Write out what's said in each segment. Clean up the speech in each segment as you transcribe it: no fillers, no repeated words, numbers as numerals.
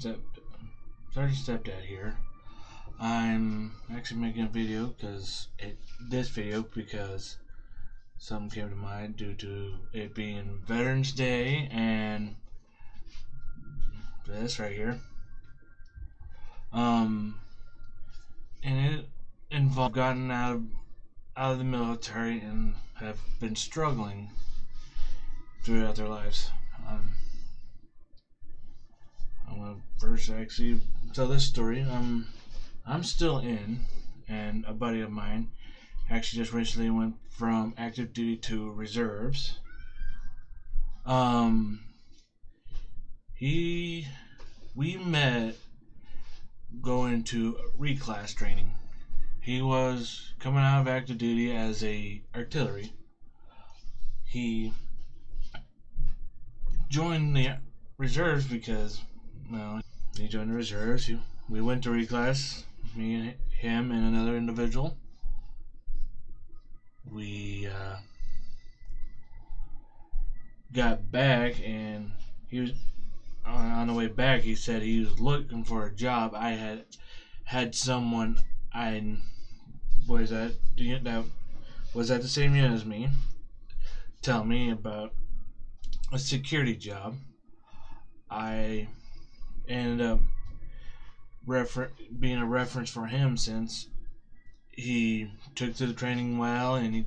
Sergeant Stepdad here. I'm actually making a video because something came to mind due to it being Veterans Day and this right here. And it involved gotten out of the military and have been struggling throughout their lives. I'm gonna first actually tell this story. I'm still in, and a buddy of mine actually just recently went from active duty to reserves. We met going to reclass training. He was coming out of active duty as a artillery. He joined the reserves because, well, he joined the reserves. We went to reclass, me and him and another individual. We got back, and he was on the way back. He said he was looking for a job. I had someone that was at the same unit as me tell me about a security job. I ended up being a reference for him since he took to the training well and he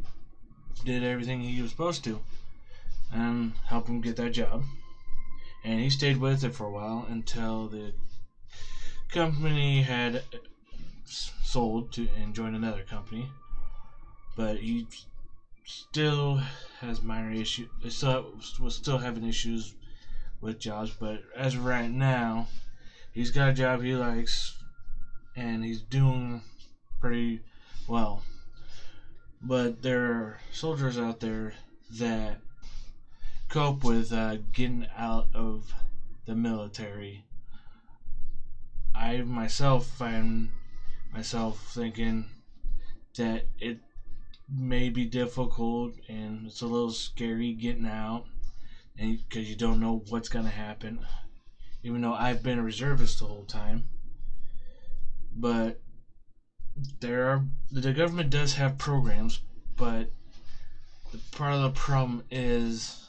did everything he was supposed to and helped him get that job. And he stayed with it for a while until the company had sold to and joined another company. But he still has minor issues. Was still having issues with jobs. But as of right now, he's got a job he likes, and he's doing pretty well. But there are soldiers out there that cope with getting out of the military. I myself find myself thinking that it may be difficult and it's a little scary getting out, and because you don't know what's going to happen. Even though I've been a reservist the whole time, but the government does have programs, but part of the problem is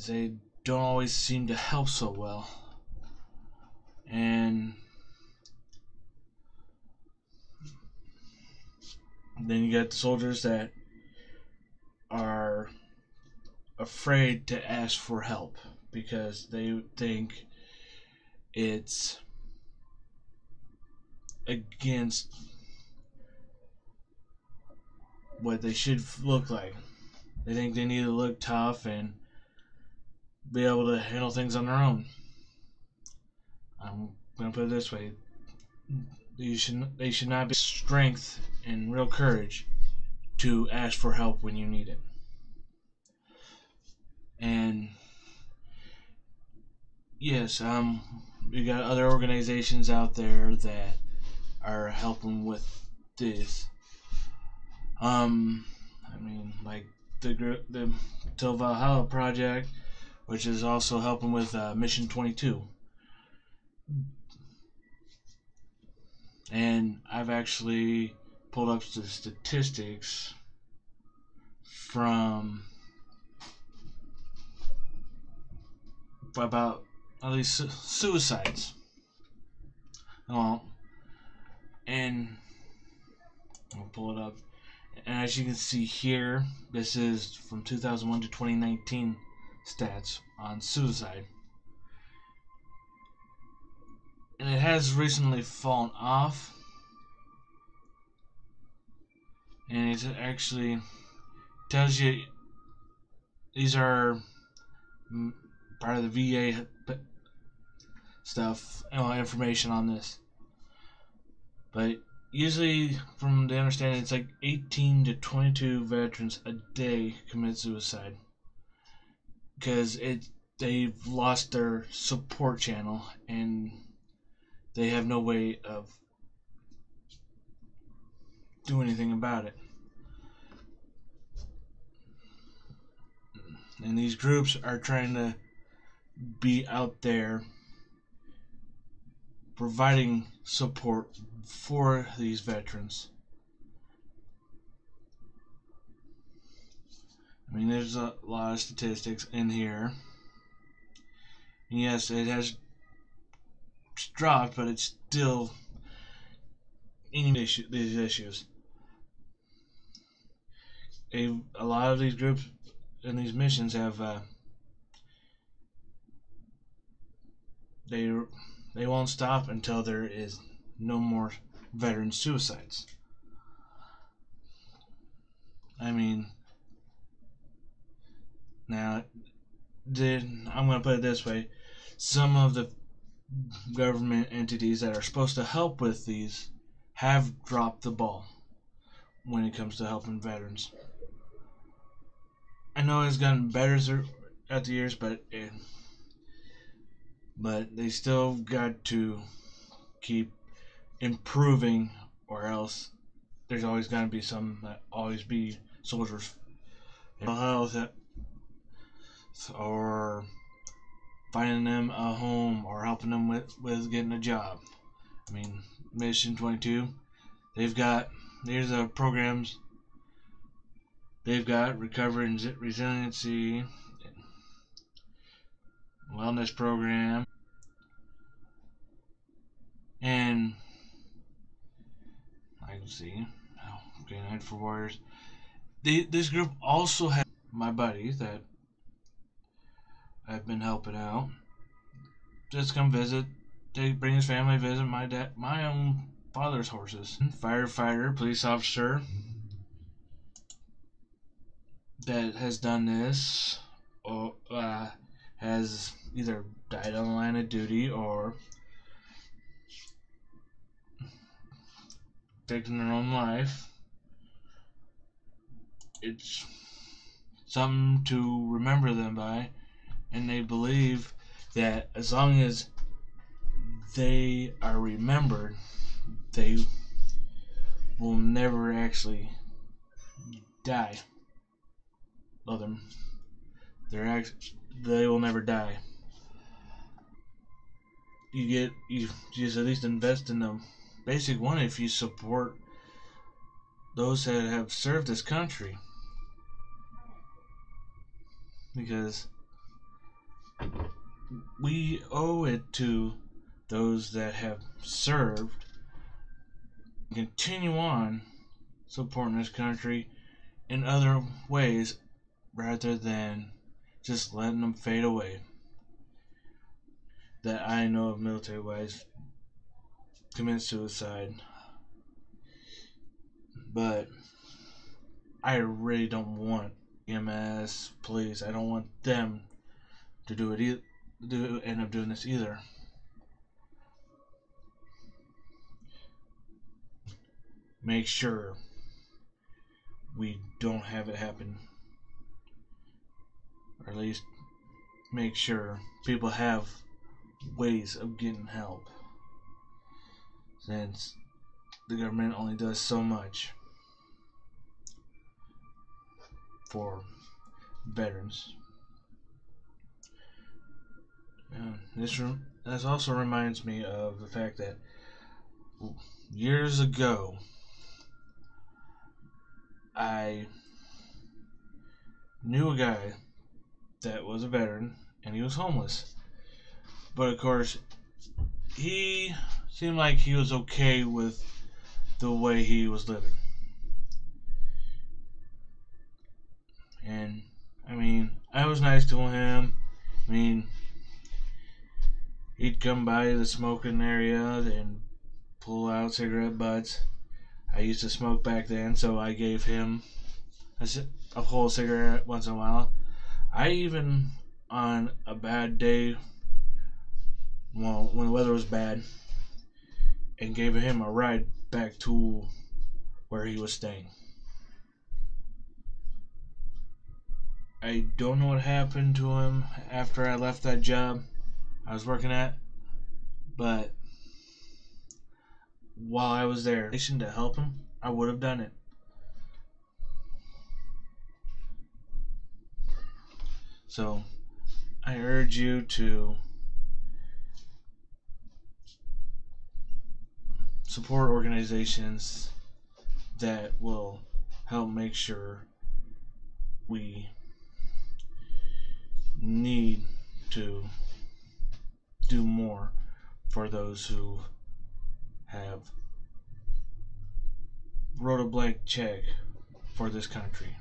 they don't always seem to help so well. And then you got the soldiers that are afraid to ask for help because they think it's against what they should look like. They think they need to look tough and be able to handle things on their own. I'm going to put it this way. They should not be strength and real courage to ask for help when you need it. And yes, we got other organizations out there that are helping with this. I mean, like the Till Valhalla Project, which is also helping with Mission 22. And I've actually pulled up the statistics from about at least suicides. And I'll pull it up. And as you can see here, this is from 2001 to 2019 stats on suicide. And it has recently fallen off. And it actually tells you these are part of the VA stuff, information on this. But usually, from the understanding, it's like 18 to 22 veterans a day commit suicide because they've lost their support channel and they have no way of doing anything about it. And these groups are trying to be out there providing support for these veterans. I mean, there's a lot of statistics in here. And yes, it has dropped, but it's still these issues. A lot of these groups and these missions have they won't stop until there is no more veteran suicides. I mean, now I'm going to put it this way: some of the government entities that are supposed to help with these have dropped the ball when it comes to helping veterans. I know it's gotten better at the years, but they still got to keep improving, or else there's always going to be some that always be soldiers. Mental health, or finding them a home, or helping them with getting a job. I mean, Mission 22, there's programs. They've got recovery and resiliency, wellness program, and I can see, Night for Warriors. This group also has my buddies that I've been helping out. Just come visit. They bring his family, visit my own father's horses. Firefighter, police officer that has done this, or has either died on the line of duty or taken their own life. It's something to remember them by, and they believe that as long as they are remembered, they will never actually die. They will never die. You just at least invest in the basic one if you support those that have served this country, because we owe it to those that have served to continue on supporting this country in other ways rather than just letting them fade away. That I know of military wise commit suicide, but I really don't want EMS, police, I don't want them to end up doing this either. Make sure we don't have it happen, or at least make sure people have ways of getting help, since the government only does so much for veterans. This also reminds me of the fact that years ago I knew a guy that was a veteran and he was homeless, but of course he seemed like he was okay with the way he was living. And I mean, I was nice to him. I mean, he'd come by the smoking area and pull out cigarette butts. I used to smoke back then, so I gave him a whole cigarette once in a while. I even, on a bad day, well, when the weather was bad, and gave him a ride back to where he was staying. I don't know what happened to him after I left that job I was working at, but while I was there to help him, I would have done it. So I urge you to support organizations that will help make sure we need to do more for those who have wrote a blank check for this country.